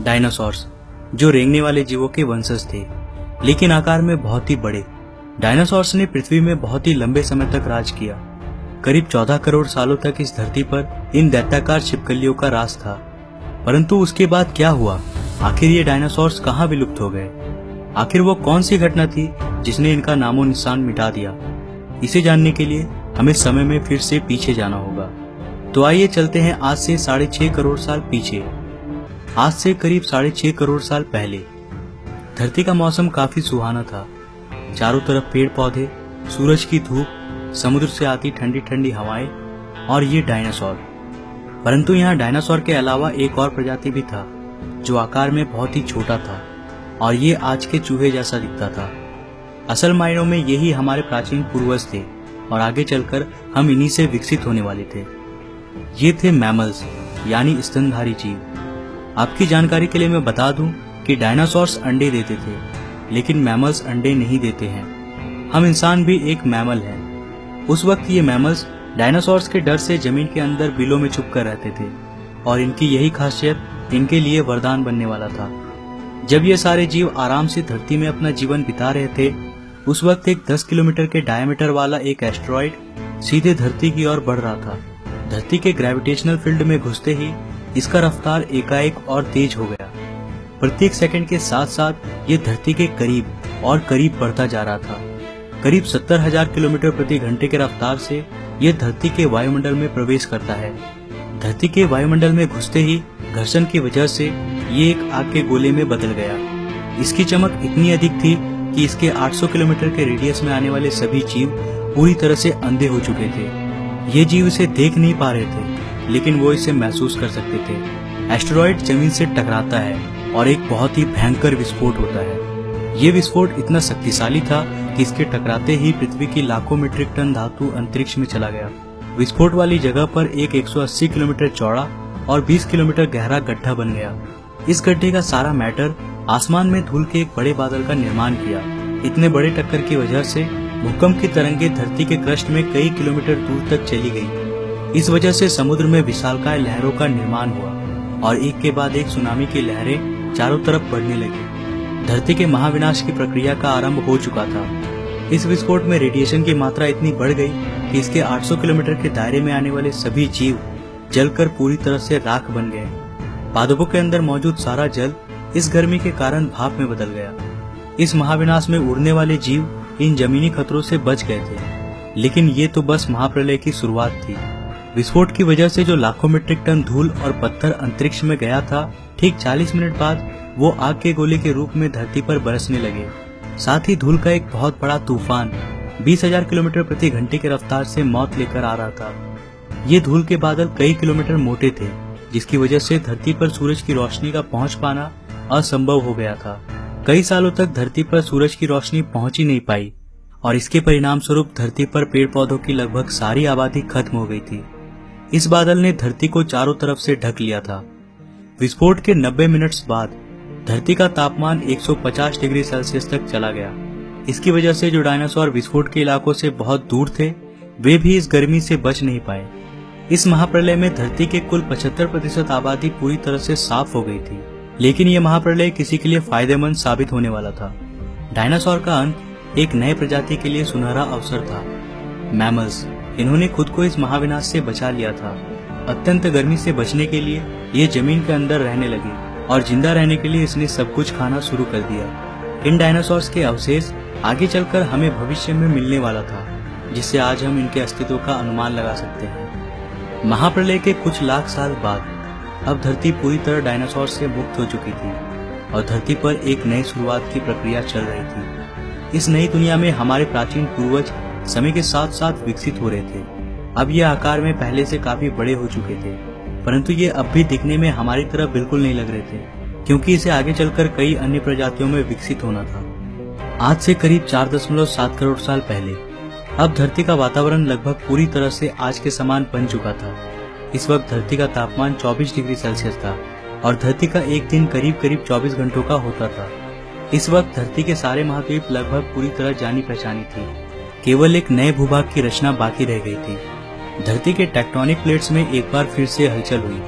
Dinosaurs, जो रेंगने वाले जीवों के वंशज थे, लेकिन आकार में बहुत ही बड़े। डायनासोर्स ने पृथ्वी में बहुत ही लंबे समय तक राज किया। करीब 14 करोड़ सालों तक इस धरती पर इन दैत्याकार छिपकलियों का राज था। परंतु उसके बाद क्या हुआ? आखिर ये डायनासोर्स कहाँ विलुप्त हो गए? आखिर वो कौन सी घटना थी जिसने इनका नामो निशान मिटा दिया? इसे जानने के लिए हमें समय में फिर से पीछे जाना होगा। तो आइए चलते हैं आज से 6.5 करोड़ साल पीछे। आज से करीब 6.5 करोड़ साल पहले धरती का मौसम काफी सुहाना था। चारों तरफ पेड़ पौधे, सूरज की धूप, समुद्र से आती ठंडी ठंडी हवाएं और ये डायनासोर। परंतु यहाँ डायनासोर के अलावा एक और प्रजाति भी था जो आकार में बहुत ही छोटा था और ये आज के चूहे जैसा दिखता था। असल मायनों में यही हमारे प्राचीन पूर्वज थे और आगे चलकर हम इन्हीं से विकसित होने वाले थे। ये थे मैमल्स, यानी स्तनधारी जीव। आपकी जानकारी के लिए मैं बता दूं कि डायनासोर्स अंडे देते थे, लेकिन मैमल्स अंडे नहीं देते हैं। हम इंसान भी एक मैमल हैं। उस वक्त ये मैमल्स डायनासोर्स के डर से जमीन के अंदर बिलों में छुप कर रहते थे और इनकी यही खासियत इनके लिए वरदान बनने वाला था। जब ये सारे जीव आराम से धरती में अपना जीवन बिता रहे थे, उस वक्त एक 10 किलोमीटर के डायमीटर वाला एक एस्टेरॉइड सीधे धरती की ओर बढ़ रहा था। धरती के ग्रेविटेशनल फील्ड में घुसते ही इसका रफ्तार एकाएक और तेज हो गया। प्रत्येक सेकंड के साथ साथ ये धरती के करीब और करीब बढ़ता जा रहा था। करीब 70,000 किलोमीटर प्रति घंटे के रफ्तार से यह धरती के वायुमंडल में प्रवेश करता है। धरती के वायुमंडल में घुसते ही घर्षण की वजह से ये एक आग के गोले में बदल गया। इसकी चमक इतनी अधिक थी कि इसके 800 किलोमीटर के रेडियस में आने वाले सभी जीव पूरी तरह से अंधे हो चुके थे। ये जीव इसे देख नहीं पा रहे थे, लेकिन वो इसे महसूस कर सकते थे। एस्टेरॉइड जमीन से टकराता है और एक बहुत ही भयंकर विस्फोट होता है। ये विस्फोट इतना शक्तिशाली था कि इसके टकराते ही पृथ्वी की लाखों मीट्रिक टन धातु अंतरिक्ष में चला गया। विस्फोट वाली जगह पर एक 180 किलोमीटर चौड़ा और 20 किलोमीटर गहरा गड्ढा बन गया। इस गड्ढे का सारा मैटर आसमान में धूल के एक बड़े बादल का निर्माण किया। इतने बड़े टक्कर की वजह से भूकंप की तरंगे धरती के क्रस्ट में कई किलोमीटर दूर तक चली गई। इस वजह से समुद्र में विशालकाय लहरों का निर्माण हुआ और एक के बाद एक सुनामी की लहरें चारों तरफ बढ़ने लगी। धरती के महाविनाश की प्रक्रिया का आरंभ हो चुका था। इस विस्फोट में रेडिएशन की मात्रा इतनी बढ़ गई कि इसके 800 किलोमीटर के दायरे में आने वाले सभी जीव जलकर पूरी तरह से राख बन गए। पादपों के अंदर मौजूद सारा जल इस गर्मी के कारण भाप में बदल गया। इस महाविनाश में उड़ने वाले जीव इन जमीनी खतरों से बच गए थे, लेकिन ये तो बस महाप्रलय की शुरुआत थी। विस्फोट की वजह से जो लाखों मीट्रिक टन धूल और पत्थर अंतरिक्ष में गया था, ठीक 40 मिनट बाद वो आग के गोले के रूप में धरती पर बरसने लगे। साथ ही धूल का एक बहुत बड़ा तूफान 20,000 किलोमीटर प्रति घंटे की रफ्तार से मौत लेकर आ रहा था। ये धूल के बादल कई किलोमीटर मोटे थे, जिसकी वजह से धरती पर सूरज की रोशनी का पहुंच पाना असंभव हो गया था। कई सालों तक धरती पर सूरज की रोशनी पहुंच ही नहीं पाई और इसके परिणाम स्वरूप धरती पर पेड़ पौधों की लगभग सारी आबादी खत्म हो गई थी। इस बादल ने धरती को चारों तरफ से ढक लिया था। विस्फोट के 90 मिनट्स बाद धरती का तापमान 150 डिग्री सेल्सियस तक चला गया। इसकी वजह से जो डायनासोर विस्फोट के इलाकों से बहुत दूर थे, वे भी इस गर्मी से बच नहीं पाए। इस महाप्रलय में धरती के कुल 75% आबादी पूरी तरह से साफ हो गई थी, लेकिन यह महाप्रलय किसी के लिए फायदेमंद साबित होने वाला था। डायनासोर का अंत एक नए प्रजाति के लिए सुनहरा अवसर था। मैमल्स, इन्होंने खुद को इस महाविनाश से बचा लिया था। अत्यंत गर्मी से बचने के लिए ये जमीन के अंदर रहने लगी और जिंदा रहने के लिए इसने सब कुछ खाना शुरू कर दिया। इन डायनासोर्स के अवशेष आगे चलकर हमें भविष्य में मिलने वाला था, जिससे आज हम इनके अस्तित्व का अनुमान लगा सकते हैं। महाप्रलय के कुछ लाख साल बाद अब धरती पूरी तरह डायनासोर से मुक्त हो चुकी थी और धरती पर एक नई शुरुआत की प्रक्रिया चल रही थी। इस नई दुनिया में हमारे प्राचीन पूर्वज समय के साथ साथ विकसित हो रहे थे। अब ये आकार में पहले से काफी बड़े हो चुके थे, परंतु ये अब भी दिखने में हमारी तरह बिल्कुल नहीं लग रहे थे, क्योंकि इसे आगे चलकर कई अन्य प्रजातियों में विकसित होना था। आज से करीब 4.7 करोड़ साल पहले अब धरती का वातावरण लगभग पूरी तरह से आज के समान बन चुका था। इस वक्त धरती का तापमान 24 डिग्री सेल्सियस था और धरती का एक दिन करीब 24 घंटों का होता था। इस वक्त धरती के सारे महाद्वीप लगभग पूरी तरह जानी पहचानी थी। केवल एक नए भूभाग की रचना बाकी रह गई थी। धरती के टेक्टोनिक प्लेट्स में एक बार फिर से हलचल हुई,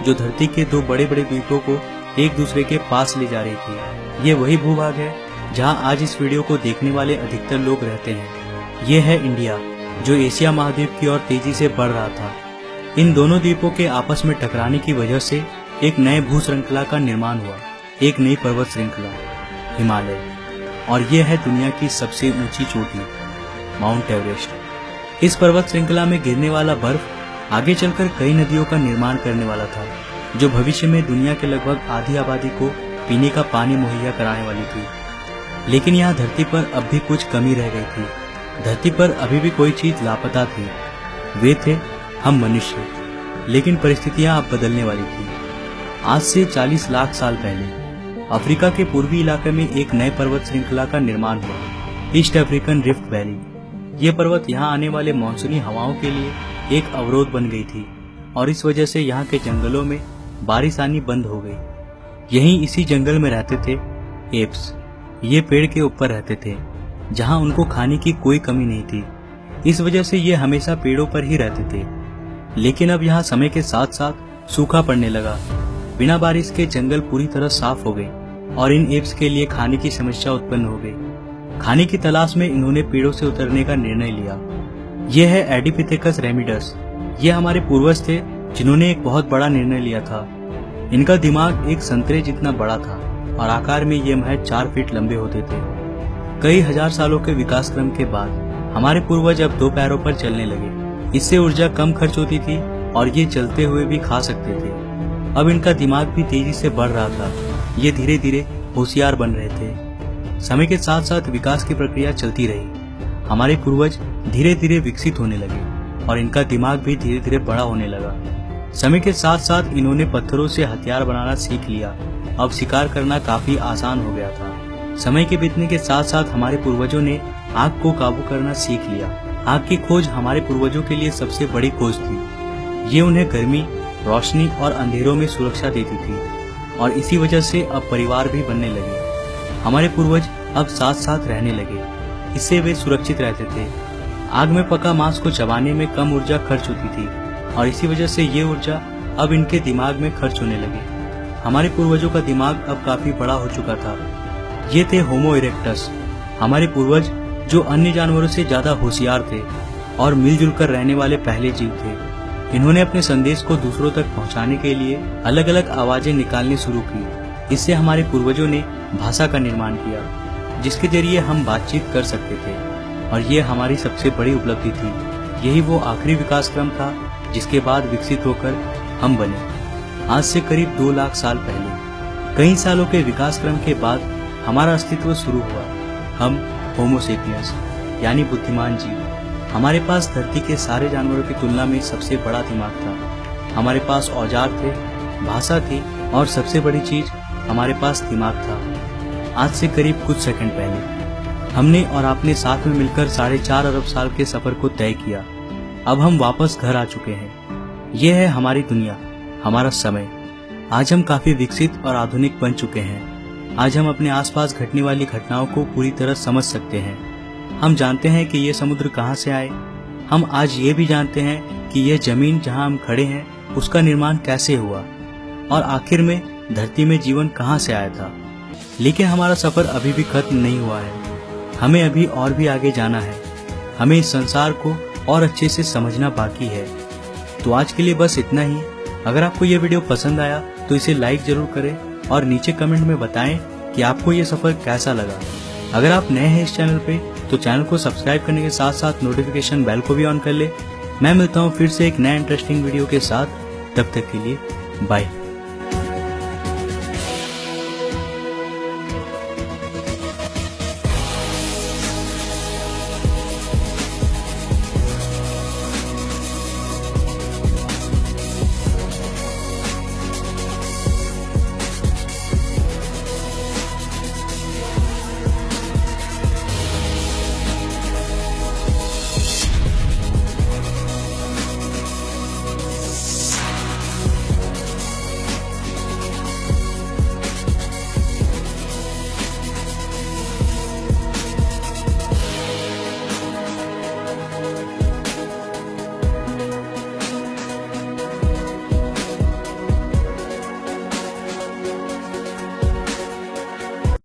जो धरती के दो बड़े बड़े द्वीपों को एक दूसरे के पास ले जा रही थी। ये वही भूभाग है जहां आज इस वीडियो को देखने वाले अधिकतर लोग रहते हैं। ये है इंडिया, जो एशिया महाद्वीप की ओर तेजी से बढ़ रहा था। इन दोनों द्वीपों के आपस में टकराने की वजह से एक नए भू श्रृंखला का निर्माण हुआ, एक नई पर्वत श्रृंखला, हिमालय। और ये है दुनिया की सबसे ऊंची चोटी, माउंट एवरेस्ट। इस पर्वत श्रृंखला में गिरने वाला बर्फ आगे चलकर कई नदियों का निर्माण करने वाला था, जो भविष्य में दुनिया के लगभग आधी आबादी को पीने का पानी मुहैया कराने वाली थी। लेकिन यहाँ धरती पर अब भी कुछ कमी रह गई थी। धरती पर अभी भी कोई चीज लापता थी। वे थे हम मनुष्य। लेकिन परिस्थितियां अब बदलने वाली थी। आज से 40 लाख साल पहले अफ्रीका के पूर्वी इलाके में एक नए पर्वत श्रृंखला का निर्माण हुआ, ईस्ट अफ्रीकन रिफ्ट वैली। ये पर्वत यहाँ आने वाले मानसूनी हवाओं के लिए एक अवरोध बन गई थी और इस वजह से यहाँ के जंगलों में बारिश आनी बंद हो गई। यहीं इसी जंगल में रहते थे एप्स। ये पेड़ के ऊपर रहते थे जहाँ उनको खाने की कोई कमी नहीं थी। इस वजह से ये हमेशा पेड़ों पर ही रहते थे। लेकिन अब यहाँ समय के साथ साथ सूखा पड़ने लगा। बिना बारिश के जंगल पूरी तरह साफ हो गए और इन एप्स के लिए खाने की समस्या उत्पन्न हो गई। खाने की तलाश में इन्होंने पेड़ों से उतरने का निर्णय लिया। यह है एडिपिथेकस रेमिडस। ये हमारे पूर्वज थे जिन्होंने एक बहुत बड़ा निर्णय लिया था। इनका दिमाग एक संतरे जितना बड़ा था और आकार में ये महज 4 फीट लंबे होते थे। कई हजार सालों के विकास क्रम के बाद हमारे पूर्वज अब 2 पैरों पर चलने लगे। इससे ऊर्जा कम खर्च होती थी और ये चलते हुए भी खा सकते थे। अब इनका दिमाग भी तेजी से बढ़ रहा था। ये धीरे धीरे होशियार बन रहे थे। समय के साथ साथ विकास की प्रक्रिया चलती रही। हमारे पूर्वज धीरे धीरे विकसित होने लगे और इनका दिमाग भी धीरे धीरे बड़ा होने लगा। समय के साथ साथ इन्होंने पत्थरों से हथियार बनाना सीख लिया। अब शिकार करना काफी आसान हो गया था। समय के बीतने के साथ साथ हमारे पूर्वजों ने आग को काबू करना सीख लिया। आग की खोज हमारे पूर्वजों के लिए सबसे बड़ी खोज थी। ये उन्हें गर्मी, रोशनी और अंधेरों में सुरक्षा देती थी और इसी वजह से अब परिवार भी बनने लगे। हमारे पूर्वज अब साथ साथ रहने लगे। इससे वे सुरक्षित रहते थे। आग में पका मांस को चबाने में कम ऊर्जा खर्च होती थी और इसी वजह से ये ऊर्जा अब इनके दिमाग में खर्च होने लगी। हमारे पूर्वजों का दिमाग अब काफी बड़ा हो चुका था। ये थे होमो इरेक्टस, हमारे पूर्वज जो अन्य जानवरों से ज्यादा होशियार थे और मिलजुल कर रहने वाले पहले जीव थे। इन्होंने अपने संदेश को दूसरों तक पहुंचाने के लिए अलग अलग आवाजें निकालनी शुरू की। इससे हमारे पूर्वजों ने भाषा का निर्माण किया, जिसके जरिए हम बातचीत कर सकते थे और ये हमारी सबसे बड़ी उपलब्धि थी। यही वो आखिरी विकास क्रम था जिसके बाद विकसित होकर हम बने। आज से करीब 2 लाख साल पहले कई सालों के विकास क्रम के बाद हमारा अस्तित्व शुरू हुआ। हम होमो सेपियंस यानी बुद्धिमान जीव। हमारे पास धरती के सारे जानवरों की तुलना में सबसे बड़ा दिमाग था। हमारे पास औजार थे, भाषा थी और सबसे बड़ी चीज हमारे पास दिमाग था। आज से करीब कुछ सेकंड पहले हमने और आपने साथ में मिलकर 4.5 अरब साल के सफर को तय किया। अब हम वापस घर आ चुके हैं। यह है हमारी दुनिया, हमारा समय। आज हम काफी विकसित और आधुनिक बन चुके हैं। आज हम अपने आसपास घटने वाली घटनाओं को पूरी तरह समझ सकते हैं। हम जानते हैं कि ये समुद्र कहाँ से आए। हम आज ये भी जानते हैं कि यह जमीन जहाँ हम खड़े हैं उसका निर्माण कैसे हुआ और आखिर में धरती में जीवन कहाँ से आया था। लेकिन हमारा सफर अभी भी खत्म नहीं हुआ है। हमें अभी और भी आगे जाना है। हमें इस संसार को और अच्छे से समझना बाकी है। तो आज के लिए बस इतना ही। अगर आपको ये वीडियो पसंद आया तो इसे लाइक जरूर करें और नीचे कमेंट में बताएं कि आपको ये सफर कैसा लगा। अगर आप नए हैं इस चैनल पे तो चैनल को सब्सक्राइब करने के साथ साथ नोटिफिकेशन बेल को भी ऑन कर ले। मैं मिलता हूँ फिर से एक नया इंटरेस्टिंग वीडियो के साथ। तब तक के लिए बाय।